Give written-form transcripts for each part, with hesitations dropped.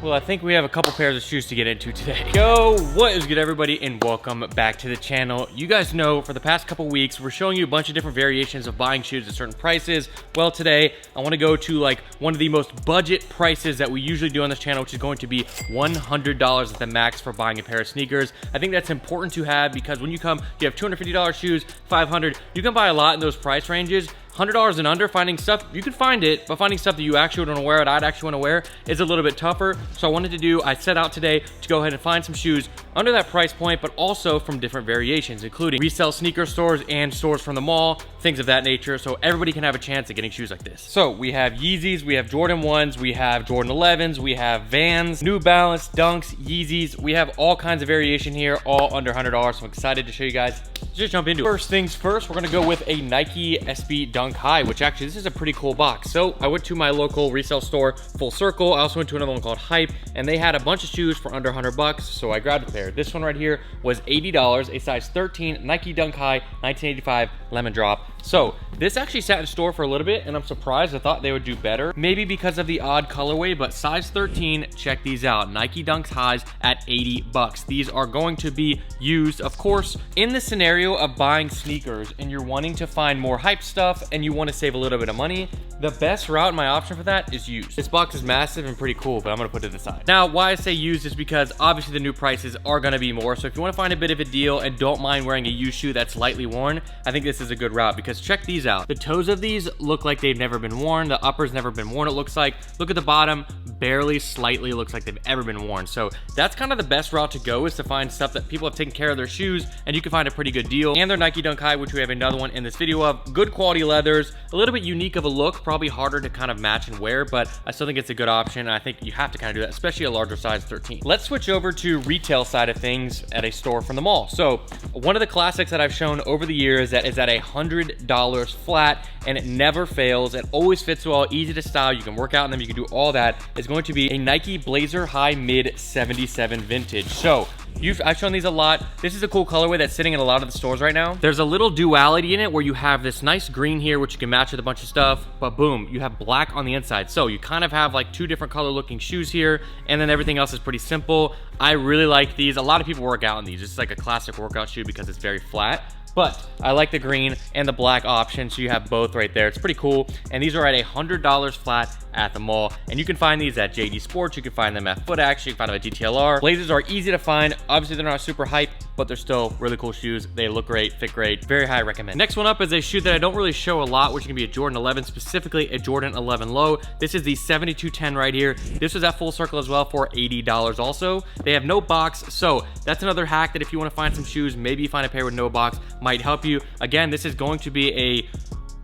Well, I think we have a couple pairs of shoes to get into today. Yo, what is good, everybody, and welcome back to the channel. You guys know for the past couple weeks, we're showing you a bunch of different variations of buying shoes at certain prices. Well, today, I want to go to like one of the most budget prices that we usually do on this channel, which is going to be $100 at the max for buying a pair of sneakers. I think that's important to have because when you have $250 shoes, $500, you can buy a lot in those price ranges. $100 and under, finding stuff, you can find it, but finding stuff that you actually want to wear, that I'd actually want to wear, is a little bit tougher. So I set out today to go ahead and find some shoes under that price point, but also from different variations, including resale sneaker stores and stores from the mall, things of that nature, so everybody can have a chance at getting shoes like this. So we have Yeezys, we have Jordan 1s, we have Jordan 11s, we have Vans, New Balance, Dunks, Yeezys. We have all kinds of variation here, all under $100, so I'm excited to show you guys. Let's just jump into it. First things first, we're gonna go with a Nike SB Dunk High, which actually, this is a pretty cool box. So I went to my local resale store, Full Circle. I also went to another one called Hype, and they had a bunch of shoes for under $100, so I grabbed a pair. This one right here was $80, a size 13, Nike Dunk High, 1985 lemon drop. So this actually sat in store for a little bit, and I'm surprised. I thought they would do better, maybe because of the odd colorway, but size 13, check these out. Nike Dunk Highs at $80. These are going to be used, of course, in the scenario of buying sneakers and you're wanting to find more hype stuff and you want to save a little bit of money. The best route, my option for that, is used. This box is massive and pretty cool, but I'm gonna put it aside. Now, why I say used is because obviously the new prices are gonna be more. So if you wanna find a bit of a deal and don't mind wearing a used shoe that's lightly worn, I think this is a good route because check these out. The toes of these look like they've never been worn. The upper's never been worn, it looks like. Look at the bottom, barely, slightly looks like they've ever been worn. So that's kind of the best route to go, is to find stuff that people have taken care of their shoes and you can find a pretty good deal. And their Nike Dunk High, which we have another one in this video of. Good quality leathers, a little bit unique of a look, probably harder to kind of match and wear, but I still think it's a good option. And I think you have to kind of do that, especially a larger size 13. Let's switch over to retail side of things at a store from the mall. So one of the classics that I've shown over the years that is at $100 flat, and it never fails. It always fits well, easy to style. You can work out in them, you can do all that. Is going to be a Nike Blazer High Mid 77 vintage. So I've shown these a lot. This is a cool colorway that's sitting in a lot of the stores right now. There's a little duality in it where you have this nice green here, which you can match with a bunch of stuff, but boom, you have black on the inside. So you kind of have like two different color looking shoes here, and then everything else is pretty simple. I really like these. A lot of people work out in these. It's like a classic workout shoe because it's very flat. But I like the green and the black option, so you have both right there. It's pretty cool. And these are at $100 flat at the mall. And you can find these at JD Sports. You can find them at Foot Action. You can find them at DTLR. Blazers are easy to find. Obviously, they're not super hype, but they're still really cool shoes. They look great, fit great. Very high recommend. Next one up is a shoe that I don't really show a lot, which is gonna be a Jordan 11, specifically a Jordan 11 low. This is the 7210 right here. This was at Full Circle as well for $80 also. They have no box, so that's another hack that if you wanna find some shoes, maybe you find a pair with no box, might help you. Again, this is going to be a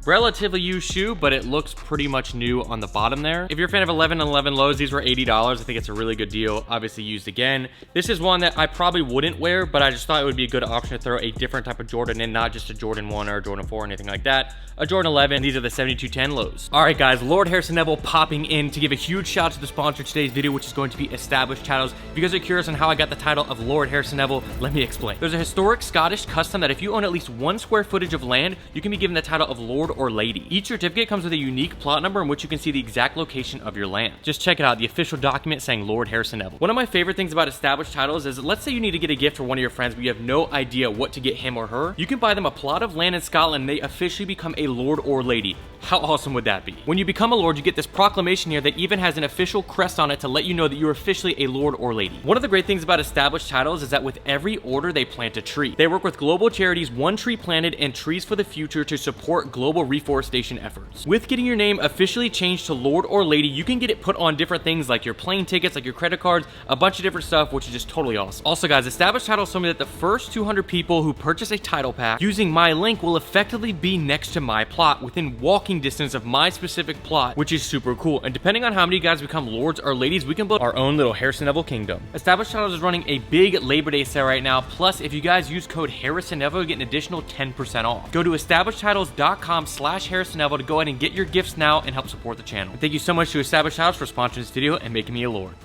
relatively used shoe, but it looks pretty much new on the bottom there. If you're a fan of 11 and 11 lows, these were $80. I think it's a really good deal. Obviously used again. This is one that I probably wouldn't wear, but I just thought it would be a good option to throw a different type of Jordan in, not just a Jordan 1 or a Jordan 4 or anything like that. A Jordan 11, these are the 7210 lows. All right, guys, Lord Harrison Nevel popping in to give a huge shout out to the sponsor of today's video, which is going to be Established Titles. If you guys are curious on how I got the title of Lord Harrison Nevel, let me explain. There's a historic Scottish custom that if you own at least 1 square footage of land, you can be given the title of Lord or Lady. Each certificate comes with a unique plot number in which you can see the exact location of your land. Just check it out, the official document saying Lord Harrison Nevel. One of my favorite things about Established Titles is, let's say you need to get a gift for one of your friends, but you have no idea what to get him or her. You can buy them a plot of land in Scotland, and they officially become a Lord or Lady. How awesome would that be? When you become a Lord, you get this proclamation here that even has an official crest on it to let you know that you're officially a Lord or Lady. One of the great things about Established Titles is that with every order, they plant a tree. They work with global charities, One Tree Planted and Trees for the Future, to support global reforestation efforts. With getting your name officially changed to Lord or Lady, you can get it put on different things like your plane tickets, like your credit cards, a bunch of different stuff, which is just totally awesome. Also, guys, Established Titles told me that the first 200 people who purchase a title pack using my link will effectively be next to my plot, within walking distance of my specific plot, which is super cool. And depending on how many guys become Lords or Ladies, we can build our own little Harrison Nevel kingdom. Established Titles is running a big Labor Day sale right now. Plus, if you guys use code harrisonnevel, you get an additional 10% off. Go to establishedtitles.com/harrisonnevel to go ahead and get your gifts now and help support the channel. And thank you so much to Established Titles for sponsoring this video and making me a Lord.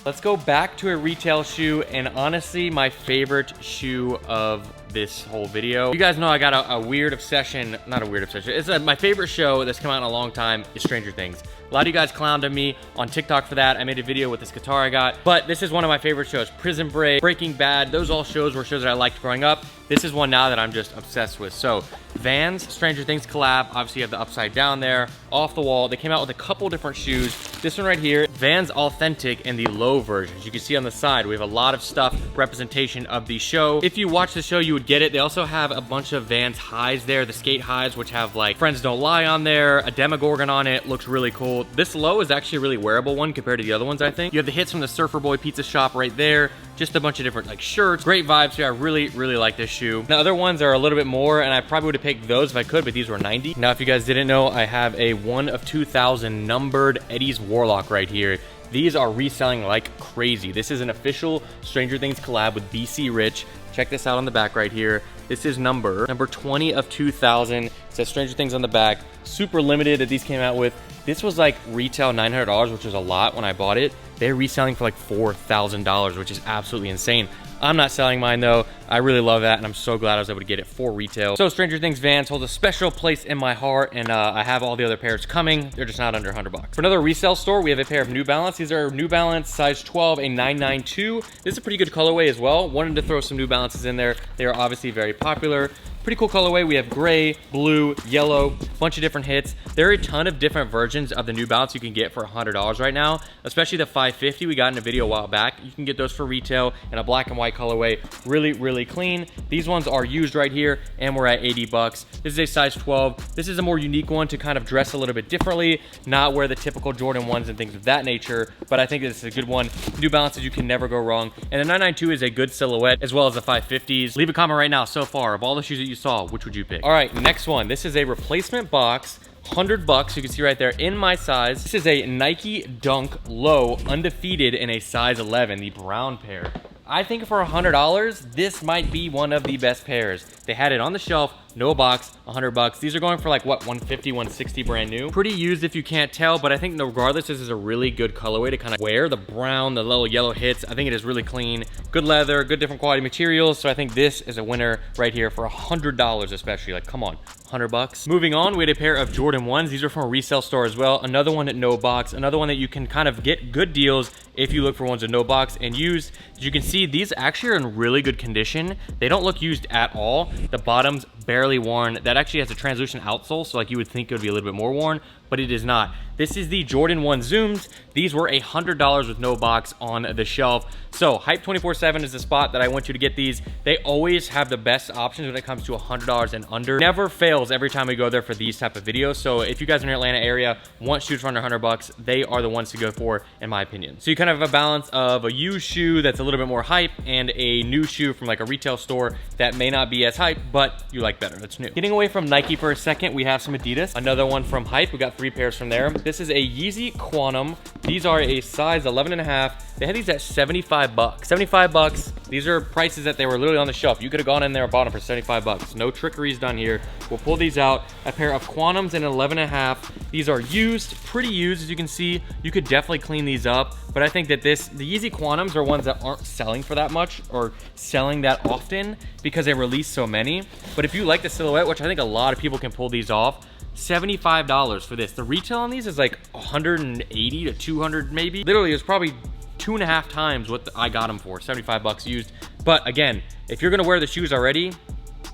Let's go back to a retail shoe, and honestly, my favorite shoe of this whole video. You guys know I got a weird obsession, not a weird obsession. It's my favorite show that's come out in a long time is Stranger Things. A lot of you guys clowned on me on TikTok for that. I made a video with this guitar I got, but this is one of my favorite shows. Prison Break, Breaking Bad, those all shows were shows that I liked growing up. This is one now that I'm just obsessed with. So Vans, Stranger Things collab. Obviously you have the upside down there, off the wall. They came out with a couple different shoes. This one right here, Vans Authentic in the low versions. You can see on the side, we have a lot of stuff, representation of the show. If you watch the show, you would get it. They also have a bunch of Vans highs there, the skate highs, which have like Friends Don't Lie on there, a Demogorgon on it, looks really cool. This low is actually a really wearable one compared to the other ones, I think. You have the hits from the Surfer Boy Pizza Shop right there. Just a bunch of different like shirts. Great vibes here. I really like this shoe. The other ones are a little bit more, and I probably would have picked those if I could, but these were 90. Now, if you guys didn't know, I have a 1 of 2000 numbered Eddie's Warlock right here. These are reselling like crazy. This is an official Stranger Things collab with BC Rich. Check this out on the back right here. This is number 20 of 2000. It says Stranger Things on the back. Super limited that these came out with. This was like retail $900, which was a lot when I bought it. They're reselling for like $4,000, which is absolutely insane. I'm not selling mine though. I really love that, and I'm so glad I was able to get it for retail. So Stranger Things Vans hold a special place in my heart, and I have all the other pairs coming. They're just not under 100 bucks. For another resale store, we have a pair of New Balance. These are New Balance size 12, a 992. This is a pretty good colorway as well. Wanted to throw some New Balances in there. They are obviously very popular. Pretty cool colorway. We have gray, blue, yellow, bunch of different hits. There are a ton of different versions of the New Balance you can get for $100 right now, especially the 550 we got in a video a while back. You can get those for retail in a black and white colorway. Really clean. These ones are used right here, and we're at 80 bucks. This is a size 12. This is a more unique one to kind of dress a little bit differently, not wear the typical Jordan 1s and things of that nature, but I think this is a good one. New Balances, you can never go wrong. And the 992 is a good silhouette, as well as the 550s. Leave a comment right now, so far, of all the shoes that you saw, which would you pick? All right, next one. This is a replacement box, 100 bucks. You can see right there in my size. This is a Nike Dunk Low Undefeated in a size 11, the brown pair. I think for $100, this might be one of the best pairs. They had it on the shelf, no box, 100 bucks. These are going for like, what, 150, 160 brand new. Pretty used if you can't tell, but I think regardless, this is a really good colorway to kind of wear. The brown, the little yellow hits, I think it is really clean. Good leather, good different quality materials. So I think this is a winner right here for $100 especially. Like, come on, 100 bucks. Moving on, we had a pair of Jordan 1s. These are from a resale store as well. Another one at no box, another one that you can kind of get good deals if you look for ones with no box and used. As you can see, these actually are in really good condition. They don't look used at all. The bottom's barely worn. That actually has a translucent outsole, so like you would think it would be a little bit more worn, but it is not. This is the Jordan 1 Zooms. These were $100 with no box on the shelf. So Hype 24/7 is the spot that I want you to get these. They always have the best options when it comes to $100 and under. Never fails every time we go there for these type of videos. So if you guys are in the Atlanta area, want shoes for under 100 bucks, they are the ones to go for in my opinion. So you kind of have a balance of a used shoe that's a little bit more hype and a new shoe from like a retail store that may not be as hype, but you like better, that's new. Getting away from Nike for a second, we have some Adidas. Another one from Hype, we got 3 pairs from there. This is a Yeezy Quantum. These are a size 11.5. They had these at 75 bucks. 75 bucks. These are prices that they were literally on the shelf. You could have gone in there and bought them for 75 bucks. No trickeries done here. We'll pull these out. A pair of Quantums in 11.5. These are used, pretty used as you can see. You could definitely clean these up, but I think that the Yeezy Quantums are ones that aren't selling for that much or selling that often because they release so many. But if you like the silhouette, which I think a lot of people can pull these off, $75 for this. The retail on these is like 180 to 200 maybe. Literally, it's probably 2.5 times what I got them for, 75 bucks used. But again, if you're gonna wear the shoes already,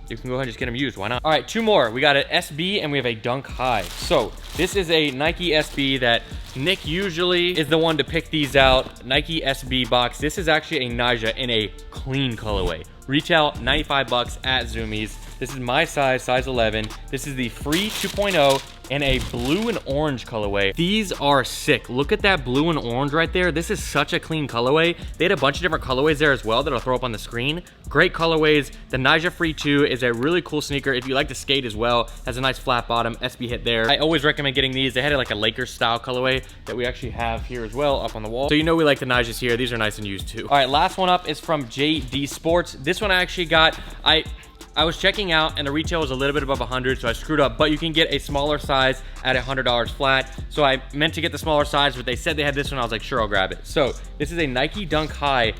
you can go ahead and just get them used, why not? All right, 2 more. We got an SB and we have a Dunk High. So this is a Nike SB that Nick usually is the one to pick these out. Nike SB box. This is actually a Nyjah in a clean colorway. Retail 95 bucks at Zoomies. This is my size 11. This is the Free 2.0 in a blue and orange colorway. These are sick. Look at that blue and orange right there. This is such a clean colorway. They had a bunch of different colorways there as well that I'll throw up on the screen. Great colorways. The Nyjah Free 2 is a really cool sneaker. If you like to skate as well, has a nice flat bottom, SB hit there. I always recommend getting these. They had like a Lakers style colorway that we actually have here as well up on the wall. So you know we like the Nyjahs here. These are nice and used too. All right, last one up is from JD Sports. This one I actually got, I was checking out and the retail was a little bit above 100, so I screwed up, but you can get a smaller size at $100 flat. So I meant to get the smaller size, but they said they had this one. I was like, sure, I'll grab it. So this is a Nike Dunk High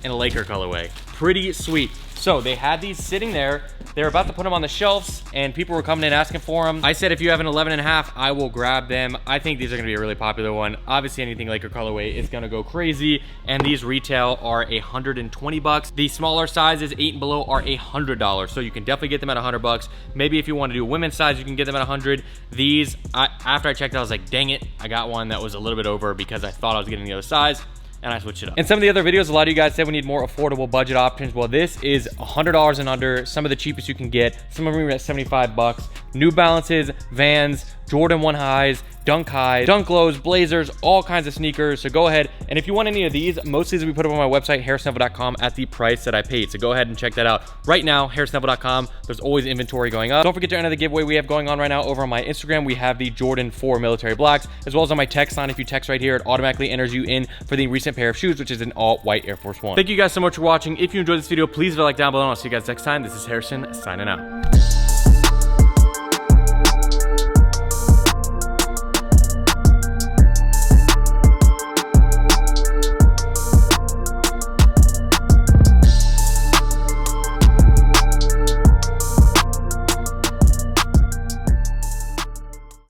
in a Laker colorway. Pretty sweet. So they had these sitting there. They're about to put them on the shelves and people were coming in asking for them. I said, if you have an 11.5, I will grab them. I think these are gonna be a really popular one. Obviously anything Laker colorway is gonna go crazy, and these retail are $120. The smaller sizes, 8 and below, are $100. So you can definitely get them at $100. Maybe if you want to do a women's size, you can get them at 100. These, after I checked, I was like, dang it, I got one that was a little bit over because I thought I was getting the other size, and I switched it up. In some of the other videos, a lot of you guys said we need more affordable budget options. Well, this is $100 and under, some of the cheapest you can get. Some of them are at 75 bucks. New Balances, Vans, Jordan 1 highs, Dunk highs, Dunk lows, Blazers, all kinds of sneakers. So go ahead, and if you want any of these, most of these we put up on my website, harrisonnevel.com, at the price that I paid. So go ahead and check that out right now, harrisonnevel.com. There's always inventory going up. Don't forget to enter the giveaway we have going on right now over on my Instagram. We have the Jordan 4 Military Blacks, as well as on my text line. If you text right here, it automatically enters you in for the recent pair of shoes, which is an all white Air Force One. Thank you guys so much for watching. If you enjoyed this video, please leave a like down below, and I'll see you guys next time. This is Harrison signing out.